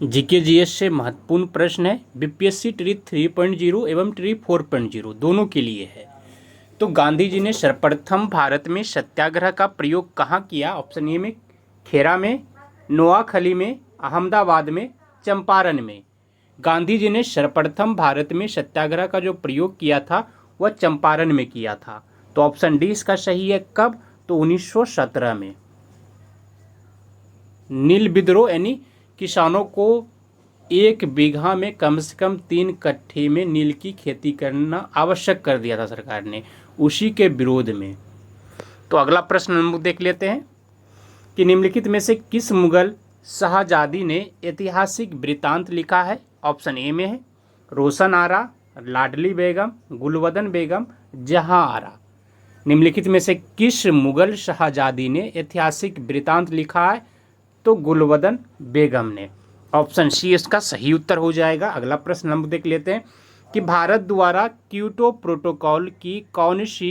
GK GS से महत्वपूर्ण प्रश्न है। बीपीएससी ट्री 3.0 एवं ट्री 4.0 दोनों के लिए है। तो गांधी जी ने सर्वप्रथम भारत में सत्याग्रह का प्रयोग कहाँ किया? ऑप्शन ए में खेरा में, नोआखली में, अहमदाबाद में, चंपारण में। गांधी जी ने सर्वप्रथम भारत में सत्याग्रह का जो प्रयोग किया था वह चंपारण में किया था। तो ऑप्शन डी इसका सही है। कब? तो 1917 में। नील विद्रोह यानी किसानों को 1 बीघा में कम से कम 3 कट्ठे में नील की खेती करना आवश्यक कर दिया था सरकार ने, उसी के विरोध में। तो अगला प्रश्न हम देख लेते हैं कि निम्नलिखित में से किस मुगल शहजादी ने ऐतिहासिक वृत्तांत लिखा है? ऑप्शन ए में है रोशन आरा, लाडली बेगम, गुलबदन बेगम, जहां आरा। निम्नलिखित में से किस मुगल शहजादी ने ऐतिहासिक वृत्तांत लिखा है? तो गुलबदन बेगम ने। ऑप्शन सी इसका सही उत्तर हो जाएगा। अगला प्रश्न हम देख लेते हैं कि भारत द्वारा क्योटो प्रोटोकॉल की कौन सी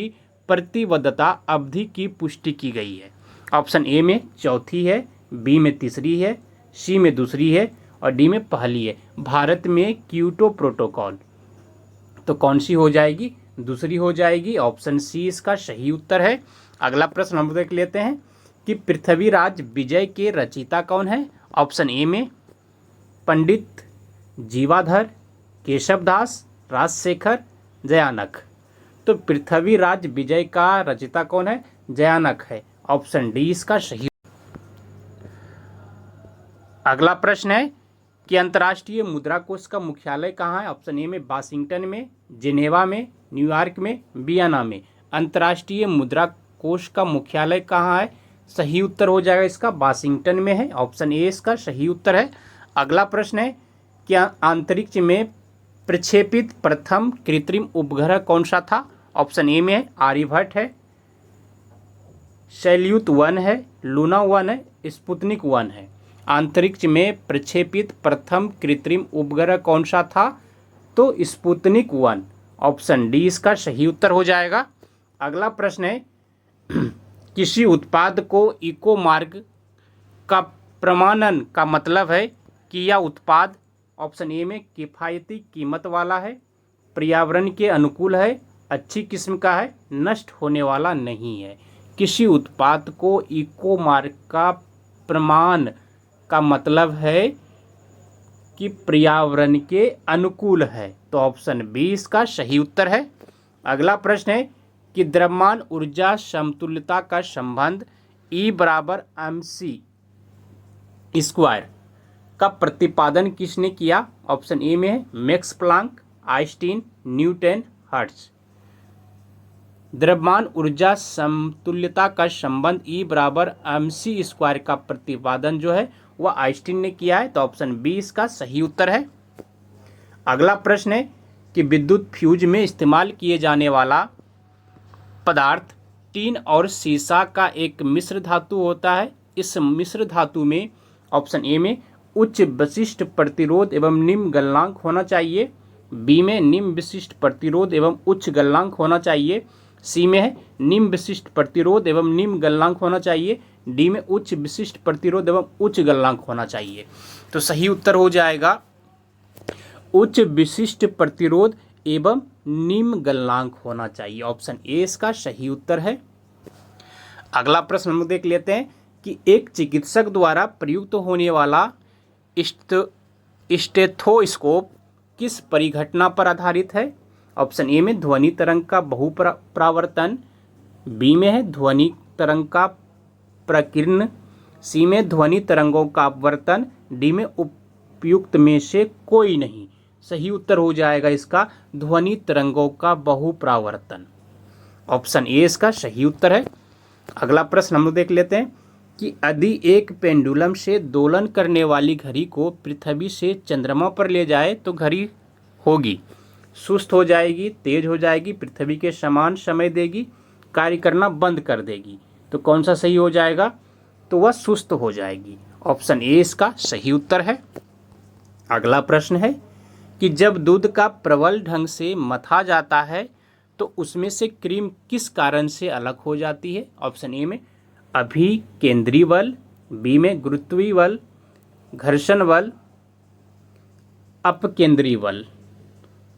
प्रतिबद्धता अवधि की पुष्टि की गई है? ऑप्शन ए में चौथी है, बी में तीसरी है, सी में दूसरी है और डी में पहली है। भारत में क्योटो प्रोटोकॉल तो कौन सी हो जाएगी? दूसरी हो जाएगी। ऑप्शन सी इसका सही उत्तर है। अगला प्रश्न हम देख लेते हैं कि पृथ्वीराज विजय के रचयिता कौन है? ऑप्शन ए में पंडित जीवाधर, केशवदास, राजशेखर, जयानक। तो पृथ्वीराज विजय का रचयिता कौन है? जयानक है। ऑप्शन डी इसका सही। अगला प्रश्न है कि अंतर्राष्ट्रीय मुद्रा कोष का मुख्यालय कहाँ है? ऑप्शन ए में वाशिंगटन में, जिनेवा में, न्यूयॉर्क में, वियना में। अंतर्राष्ट्रीय मुद्रा कोष का मुख्यालय कहाँ है? सही उत्तर हो जाएगा इसका वाशिंगटन में है। ऑप्शन ए इसका सही उत्तर है। अगला प्रश्न है कि अंतरिक्ष में प्रक्षेपित प्रथम कृत्रिम उपग्रह कौन सा था? ऑप्शन ए में है आर्यभट्ट है, सैल्यूट 1 है, लूना 1 है, स्पुतनिक 1 है। अंतरिक्ष में प्रक्षेपित प्रथम कृत्रिम उपग्रह कौन सा था? तो स्पुतनिक 1। ऑप्शन डी इसका सही उत्तर हो जाएगा। अगला प्रश्न है किसी उत्पाद को इको मार्क का प्रमाणन का मतलब है कि यह उत्पाद ऑप्शन ए में किफ़ायती कीमत वाला है, पर्यावरण के अनुकूल है, अच्छी किस्म का है, नष्ट होने वाला नहीं है। किसी उत्पाद को इको मार्क का प्रमाण का मतलब है कि पर्यावरण के अनुकूल है। तो ऑप्शन बी इसका सही उत्तर है। अगला प्रश्न है कि द्रव्यमान ऊर्जा समतुल्यता का संबंध E बराबर mc स्क्वायर का प्रतिपादन किसने किया? ऑप्शन ए में है max Planck, Einstein, Newton, hertz. द्रव्यमान ऊर्जा समतुल्यता का संबंध E बराबर mc स्क्वायर का प्रतिपादन जो है वह आइंस्टीन ने किया है। तो ऑप्शन बी इसका सही उत्तर है। अगला प्रश्न है कि विद्युत फ्यूज में इस्तेमाल किए जाने वाला पदार्थ टीन और सीसा का एक मिश्र धातु होता है। इस मिश्र धातु में ऑप्शन ए में उच्च विशिष्ट प्रतिरोध एवं निम्न गलनांक होना चाहिए, बी में निम्न विशिष्ट प्रतिरोध एवं उच्च गलनांक होना चाहिए, सी में है निम्न विशिष्ट प्रतिरोध एवं निम्न गलनांक होना चाहिए, डी में उच्च विशिष्ट प्रतिरोध एवं उच्च गलनांक होना चाहिए। तो सही उत्तर हो जाएगा उच्च विशिष्ट प्रतिरोध एवं निम्न गलनांक होना चाहिए। ऑप्शन ए इसका सही उत्तर है। अगला प्रश्न हम देख लेते हैं कि एक चिकित्सक द्वारा प्रयुक्त होने वाला स्टेथोस्कोप किस परिघटना पर आधारित है? ऑप्शन ए में ध्वनि तरंग का बहुपरावर्तन, बी में है ध्वनि तरंग का प्रकीर्ण, सी में ध्वनि तरंगों का अपवर्तन, डी में उपयुक्त में से कोई नहीं। सही उत्तर हो जाएगा इसका ध्वनि तरंगों का बहुपरावर्तन। ऑप्शन ए इसका सही उत्तर है। अगला प्रश्न हम लोग देख लेते हैं कि यदि एक पेंडुलम से दोलन करने वाली घड़ी को पृथ्वी से चंद्रमा पर ले जाए तो घड़ी होगी सुस्त हो जाएगी, तेज हो जाएगी, पृथ्वी के समान समय देगी, कार्य करना बंद कर देगी। तो कौन सा सही हो जाएगा? तो वह सुस्त हो जाएगी। ऑप्शन ए इसका सही उत्तर है। अगला प्रश्न है कि जब दूध का प्रबल ढंग से मथा जाता है तो उसमें से क्रीम किस कारण से अलग हो जाती है? ऑप्शन ए में अभिकेंद्री बल, बी में गुरुत्वीय बल, घर्षण बल, अपकेंद्री बल।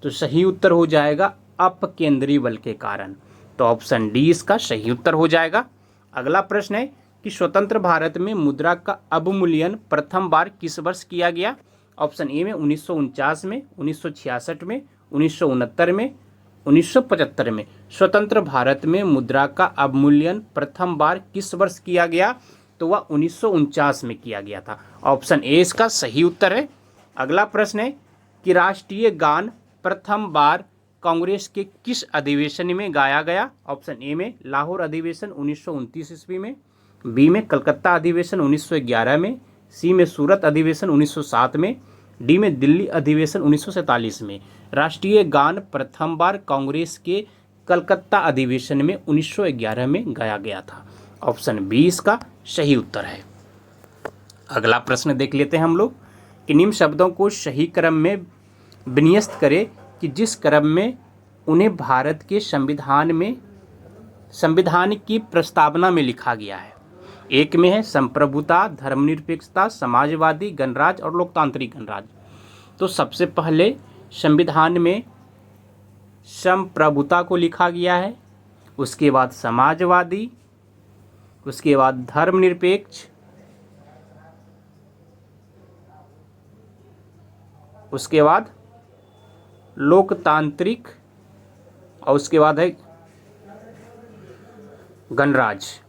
तो सही उत्तर हो जाएगा अपकेंद्री बल के कारण। तो ऑप्शन डी इसका सही उत्तर हो जाएगा। अगला प्रश्न है कि स्वतंत्र भारत में मुद्रा का अवमूल्यन प्रथम बार किस वर्ष किया गया? ऑप्शन ए में 1949 में, 1966 में, 1969 में, 1975 में। स्वतंत्र भारत में मुद्रा का अवमूल्यन प्रथम बार किस वर्ष किया गया? तो वह 1949 में किया गया था। ऑप्शन ए इसका सही उत्तर है। अगला प्रश्न है कि राष्ट्रीय गान प्रथम बार कांग्रेस के किस अधिवेशन में गाया गया? ऑप्शन ए में लाहौर अधिवेशन 1929 ईस्वी में, बी में कलकत्ता अधिवेशन 1911 में, सी में सूरत अधिवेशन 1907 में, डी में दिल्ली अधिवेशन 1947 में। राष्ट्रीय गान प्रथम बार कांग्रेस के कलकत्ता अधिवेशन में 1911 में गाया गया था। ऑप्शन बी इसका सही उत्तर है। अगला प्रश्न देख लेते हैं हम लोग कि निम्न शब्दों को सही क्रम में विन्यस्त करें कि जिस क्रम में उन्हें भारत के संविधान की प्रस्तावना में लिखा गया है। एक में है संप्रभुता, धर्मनिरपेक्षता, समाजवादी गणराज्य और लोकतांत्रिक गणराज्य। तो सबसे पहले संविधान में संप्रभुता को लिखा गया है, उसके बाद समाजवादी, उसके बाद धर्मनिरपेक्ष, उसके बाद लोकतांत्रिक और उसके बाद है गणराज्य।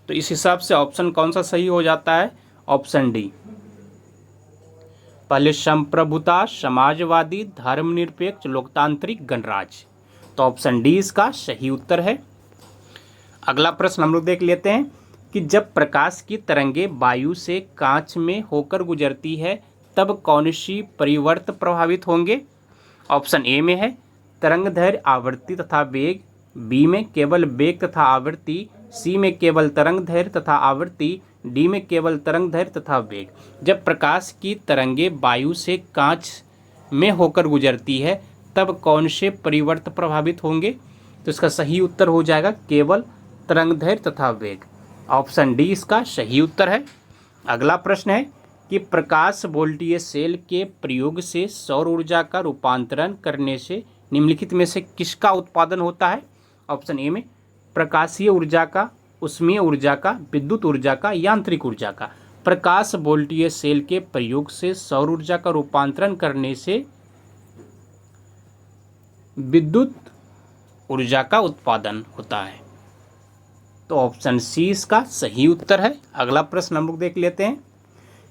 तो इस हिसाब से ऑप्शन कौन सा सही हो जाता है? Option D. पहले संप्रभुता, समाजवादी, धर्मनिरपेक्ष, लोकतांत्रिक, गणराज्य। तो ऑप्शन डी इसका सही उत्तर है। अगला प्रश्न हम लोग देख लेते हैं कि जब प्रकाश की तरंगे वायु से कांच में होकर गुजरती है तब कौन सी परिवर्त प्रभावित होंगे? ऑप्शन ए में है तरंगदैर्घ्य, आवृत्ति तथा वेग, बी में केवल वेग तथा आवृत्ति, सी में केवल तरंगदैर्घ्य तथा आवृत्ति, डी में केवल तरंगदैर्घ्य तथा वेग। जब प्रकाश की तरंगे वायु से कांच में होकर गुजरती है तब कौन से परिवर्त प्रभावित होंगे? तो इसका सही उत्तर हो जाएगा केवल तरंगदैर्घ्य तथा वेग। ऑप्शन डी इसका सही उत्तर है। अगला प्रश्न है कि प्रकाश वोल्टीय सेल के प्रयोग से सौर ऊर्जा का रूपांतरण करने से निम्नलिखित में से किसका उत्पादन होता है? ऑप्शन ए में प्रकाशीय ऊर्जा का, उष्मीय ऊर्जा का, विद्युत ऊर्जा का, यांत्रिक ऊर्जा का। प्रकाश वोल्टीय सेल के प्रयोग से सौर ऊर्जा का रूपांतरण करने से विद्युत ऊर्जा का उत्पादन होता है। तो ऑप्शन सी इसका सही उत्तर है। अगला प्रश्न हम लोग देख लेते हैं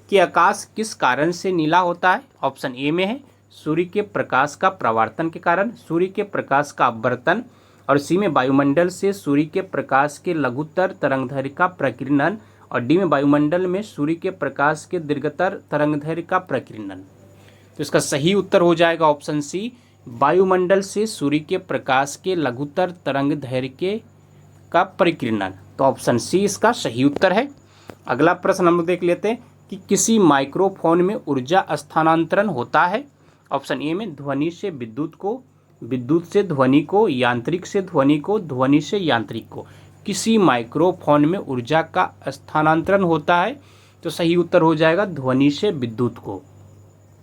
कि आकाश किस कारण से नीला होता है? ऑप्शन ए में है सूर्य के प्रकाश का परावर्तन के कारण, सूर्य के प्रकाश का अपवर्तन, और सी में वायुमंडल से सूर्य के प्रकाश के लघुतर तरंगदैर्घ्य का प्रकीर्णन, और डी में वायुमंडल में सूर्य के प्रकाश के दीर्घतर तरंगदैर्घ्य का प्रकीर्णन। तो इसका सही उत्तर हो जाएगा ऑप्शन सी, वायुमंडल से सूर्य के प्रकाश के लघुतर तरंगदैर्घ्य का प्रकीर्णन। तो ऑप्शन सी इसका सही उत्तर है। अगला प्रश्न हम लोग देख लेते हैं कि किसी माइक्रोफोन में ऊर्जा स्थानांतरण होता है। ऑप्शन ए में ध्वनि से विद्युत को, विद्युत से ध्वनि को, यांत्रिक से ध्वनि को, ध्वनि से यांत्रिक को। किसी माइक्रोफोन में ऊर्जा का स्थानांतरण होता है तो सही उत्तर हो जाएगा ध्वनि से विद्युत को।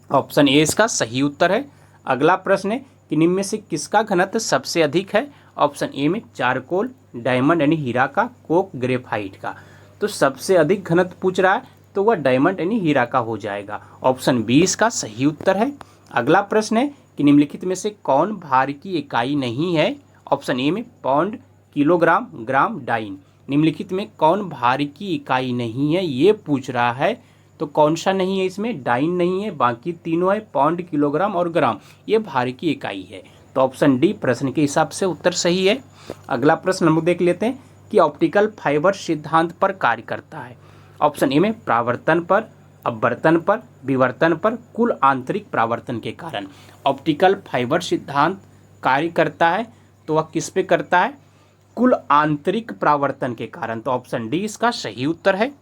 ऑप्शन ए इसका सही उत्तर है। अगला प्रश्न है कि निम्न में से किसका घनत्व सबसे अधिक है? ऑप्शन ए में चारकोल, डायमंड यानी हीरा का, कोक, ग्रेफाइट का। तो सबसे अधिक घनत्व पूछ रहा है तो वह डायमंड यानी हीरा का हो जाएगा। ऑप्शन बी इसका सही उत्तर है। अगला प्रश्न है कि निम्नलिखित में से कौन भार की इकाई नहीं है? ऑप्शन ए में पाउंड, किलोग्राम, ग्राम, डाइन। निम्नलिखित में कौन भार की इकाई नहीं है ये पूछ रहा है, तो कौन सा नहीं है इसमें? डाइन नहीं है, बाकी तीनों है पाउंड, किलोग्राम और ग्राम, ये भार की इकाई है। तो ऑप्शन डी प्रश्न के हिसाब से उत्तर सही है। अगला प्रश्न हम लोग देख लेते हैं कि ऑप्टिकल फाइबर सिद्धांत पर कार्य करता है। ऑप्शन ए में परावर्तन पर, अपवर्तन पर, विवर्तन पर, कुल आंतरिक परावर्तन के कारण। ऑप्टिकल फाइबर सिद्धांत कार्य करता है तो वह किस पे करता है? कुल आंतरिक परावर्तन के कारण। तो ऑप्शन डी इसका सही उत्तर है।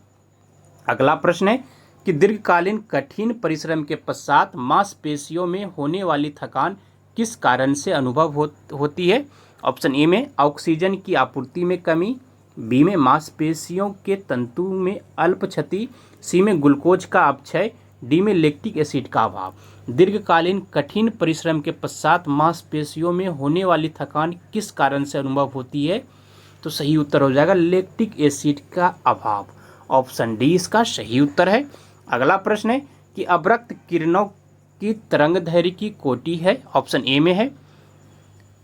अगला प्रश्न है कि दीर्घकालीन कठिन परिश्रम के पश्चात मांसपेशियों में होने वाली थकान किस कारण से अनुभव होती है? ऑप्शन ए में ऑक्सीजन की आपूर्ति में कमी, बी में मांसपेशियों के तंतु में अल्प क्षति, सी में ग्लूकोज का अपक्षय, डी में लैक्टिक एसिड का अभाव। दीर्घकालीन कठिन परिश्रम के पश्चात मांसपेशियों में होने वाली थकान किस कारण से अनुभव होती है? तो सही उत्तर हो जाएगा लैक्टिक एसिड का अभाव। ऑप्शन डी इसका सही उत्तर है। अगला प्रश्न है कि अवरक्त किरणों की तरंगदैर्घ्य की कोटि है। ऑप्शन ए में है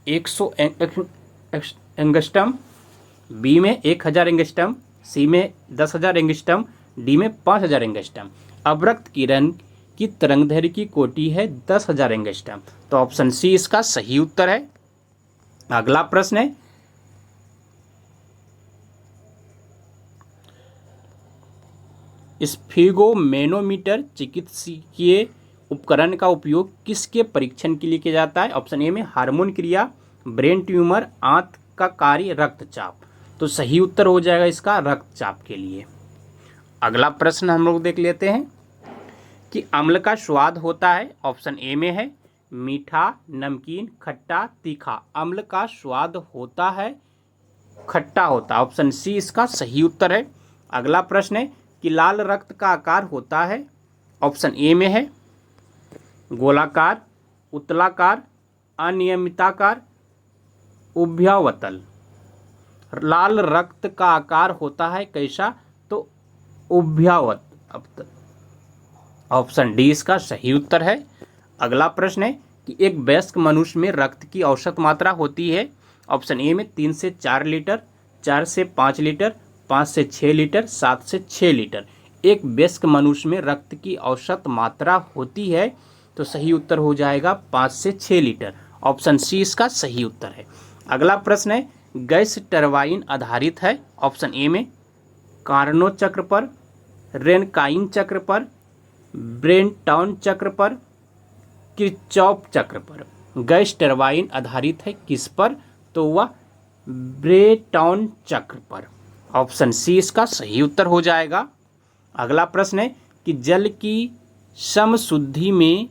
100 एंगस्ट्रम, बी में 1000 एंगस्ट्रम, सी में 10,000 एंगस्ट्रम, डी में 5000 एंगस्ट्रम। अवरक्त किरण की तरंगदैर्घ्य की कोटि है 10,000 एंगस्ट्रम, तो ऑप्शन सी इसका सही उत्तर है। अगला प्रश्न है स्फिगोमेनोमीटर चिकित्सकीय उपकरण का उपयोग किसके परीक्षण के लिए किया जाता है? ऑप्शन ए में हार्मोन क्रिया, ब्रेन ट्यूमर, आंत का कार्य, रक्तचाप। तो सही उत्तर हो जाएगा इसका रक्तचाप के लिए। अगला प्रश्न हम लोग देख लेते हैं कि अम्ल का स्वाद होता है। ऑप्शन ए में है मीठा, नमकीन, खट्टा, तीखा। अम्ल का स्वाद होता है खट्टा होता है। ऑप्शन सी इसका सही उत्तर है। अगला प्रश्न है कि लाल रक्त का आकार होता है। ऑप्शन ए में है गोलाकार, उत्तलाकार, अनियमिताकार, उभयावतल। लाल रक्त का आकार होता है कैसा? तो उभयावतल। ऑप्शन डी इसका सही उत्तर है। अगला प्रश्न है कि एक वयस्क मनुष्य में रक्त की औसत मात्रा होती है। ऑप्शन ए में 3 से 4 लीटर, 4 से 5 लीटर, 5 से 6 लीटर, 7 से 6 लीटर। एक वयस्क मनुष्य में रक्त की औसत मात्रा होती है, तो सही उत्तर हो जाएगा 5 से 6 लीटर। ऑप्शन सी इसका सही उत्तर है। अगला प्रश्न है गैस टरबाइन आधारित है। ऑप्शन ए में कार्नो चक्र पर, रेनकाइन चक्र पर, ब्रेनटॉन चक्र पर, किरचॉफ चक्र पर। गैस टरबाइन आधारित है किस पर? तो वह ब्रेटॉन चक्र पर। ऑप्शन सी इसका सही उत्तर हो जाएगा। अगला प्रश्न है कि जल की समशुद्धि में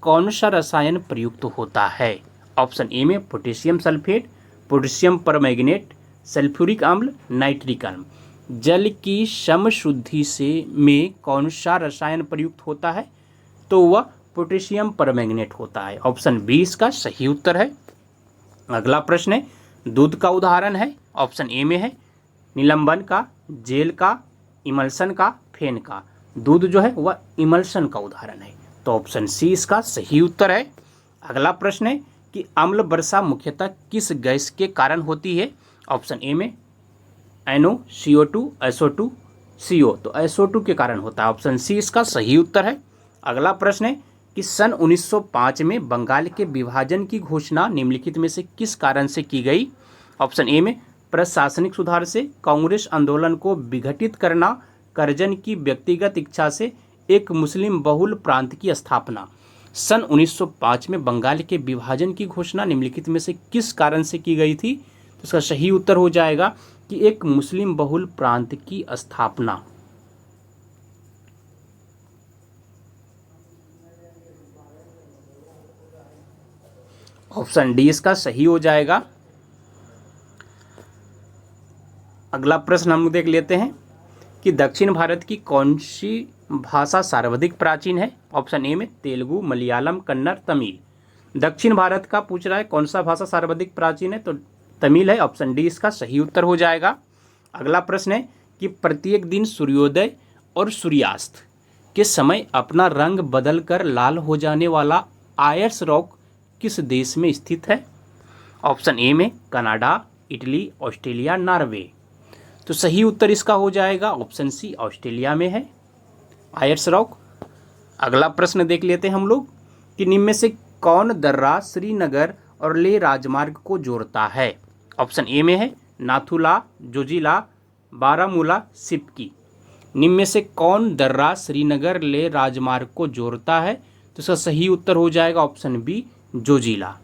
कौन सा रसायन प्रयुक्त होता है? ऑप्शन ए में potassium sulphate, potassium permanganate, sulphuric अम्ल, नाइट्रिक अम्ल। जल की समशुद्धि से में कौन सा रसायन प्रयुक्त होता है? तो वह पोटेशियम परमैंगनेट होता है। ऑप्शन बी इसका सही उत्तर है। अगला प्रश्न है दूध का उदाहरण है। ऑप्शन ए में है निलंबन का, जेल का, इमल्सन का, फेन का। दूध जो है वह इमल्सन का उदाहरण है, तो ऑप्शन सी इसका सही उत्तर है। अगला प्रश्न है कि अम्ल वर्षा मुख्यतः किस गैस के कारण होती है? ऑप्शन ए में NO, CO2, SO2, CO, तो SO2 के कारण होता है। ऑप्शन सी इसका सही उत्तर है। अगला प्रश्न है कि सन 1905 में बंगाल के विभाजन की घोषणा निम्नलिखित में से किस कारण से की गई? ऑप्शन ए में प्रशासनिक सुधार से, कांग्रेस आंदोलन को विघटित करना, करजन की व्यक्तिगत इच्छा से, एक मुस्लिम बहुल प्रांत की स्थापना। सन 1905 में बंगाल के विभाजन की घोषणा निम्नलिखित में से किस कारण से की गई थी? तो इसका सही उत्तर हो जाएगा कि एक मुस्लिम बहुल प्रांत की स्थापना। ऑप्शन डी इसका सही हो जाएगा। अगला प्रश्न हम देख लेते हैं कि दक्षिण भारत की कौन सी भाषा सर्वाधिक प्राचीन है? ऑप्शन ए में तेलुगु, मलयालम, कन्नड़, तमिल। दक्षिण भारत का पूछ रहा है कौन सा भाषा सर्वाधिक प्राचीन है, तो तमिल है। ऑप्शन डी इसका सही उत्तर हो जाएगा। अगला प्रश्न है कि प्रत्येक दिन सूर्योदय और सूर्यास्त के समय अपना रंग बदलकर लाल हो जाने वाला आयर्स रॉक किस देश में स्थित है? ऑप्शन ए में कनाडा, इटली, ऑस्ट्रेलिया, नॉर्वे। तो सही उत्तर इसका हो जाएगा ऑप्शन सी, ऑस्ट्रेलिया में है आयर्स रॉक। अगला प्रश्न देख लेते हैं हम लोग कि निम्न में से कौन दर्रा श्रीनगर और लेह राजमार्ग को जोड़ता है? ऑप्शन ए में है नाथुला, जोजिला, बारामूला, सिपकी। निम्न में से कौन दर्रा श्रीनगर लेह राजमार्ग को जोड़ता है? तो इसका सही उत्तर हो जाएगा ऑप्शन बी, जोजिला।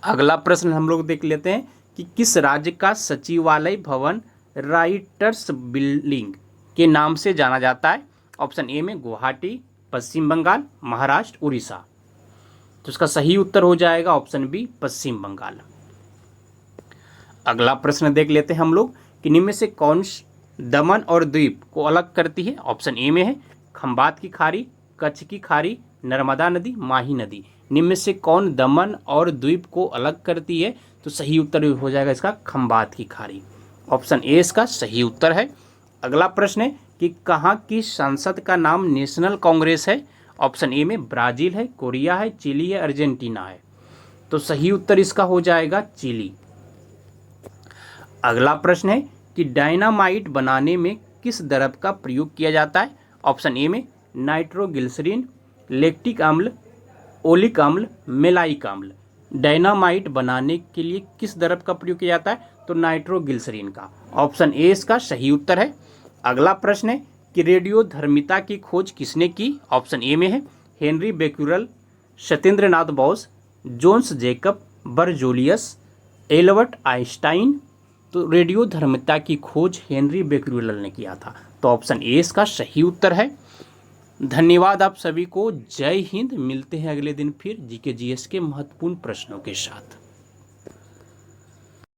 अगला प्रश्न हम लोग देख लेते हैं कि किस राज्य का सचिवालय भवन राइटर्स बिल्डिंग के नाम से जाना जाता है? ऑप्शन ए में गुवाहाटी, पश्चिम बंगाल, महाराष्ट्र, उड़ीसा। तो इसका सही उत्तर हो जाएगा ऑप्शन बी, पश्चिम बंगाल। अगला प्रश्न देख लेते हैं हम लोग कि निम्न में से कौन दमन और द्वीप को अलग करती है। ऑप्शन ए में है खंबात की खाड़ी, कच्छ की खाड़ी, नर्मदा नदी, माही नदी। निम्न में से कौन दमन और द्वीप को अलग करती है, तो सही उत्तर हो जाएगा इसका खंबात की खाड़ी। ऑप्शन ए इसका सही उत्तर है। अगला प्रश्न है कि कहाँ की संसद का नाम नेशनल कांग्रेस है। ऑप्शन ए में ब्राजील है, कोरिया है, चिली है, अर्जेंटीना है। तो सही उत्तर इसका हो जाएगा चिली। अगला प्रश्न है कि डायनामाइट बनाने में किस द्रव का प्रयोग किया जाता है। ऑप्शन ए में नाइट्रोग्लिसरीन, लैक्टिक अम्ल, ओलिक अम्ल, मेलाइक अम्ल। डायनामाइट बनाने के लिए किस द्रव का प्रयोग किया जाता है, तो नाइट्रोग्लिसरीन का। ऑप्शन ए इसका सही उत्तर है। अगला प्रश्न है कि रेडियोधर्मिता की खोज किसने की। ऑप्शन ए में है Henri Becquerel, Satyendranath Bose, Jons Jacob Berzelius, Albert Einstein. तो रेडियोधर्मिता की खोज हेनरी बेक्यूरेल ने किया था। तो ऑप्शन ए इसका सही उत्तर है। धन्यवाद आप सभी को। जय हिंद। मिलते हैं अगले दिन फिर जीके जीएस के महत्वपूर्ण प्रश्नों के साथ।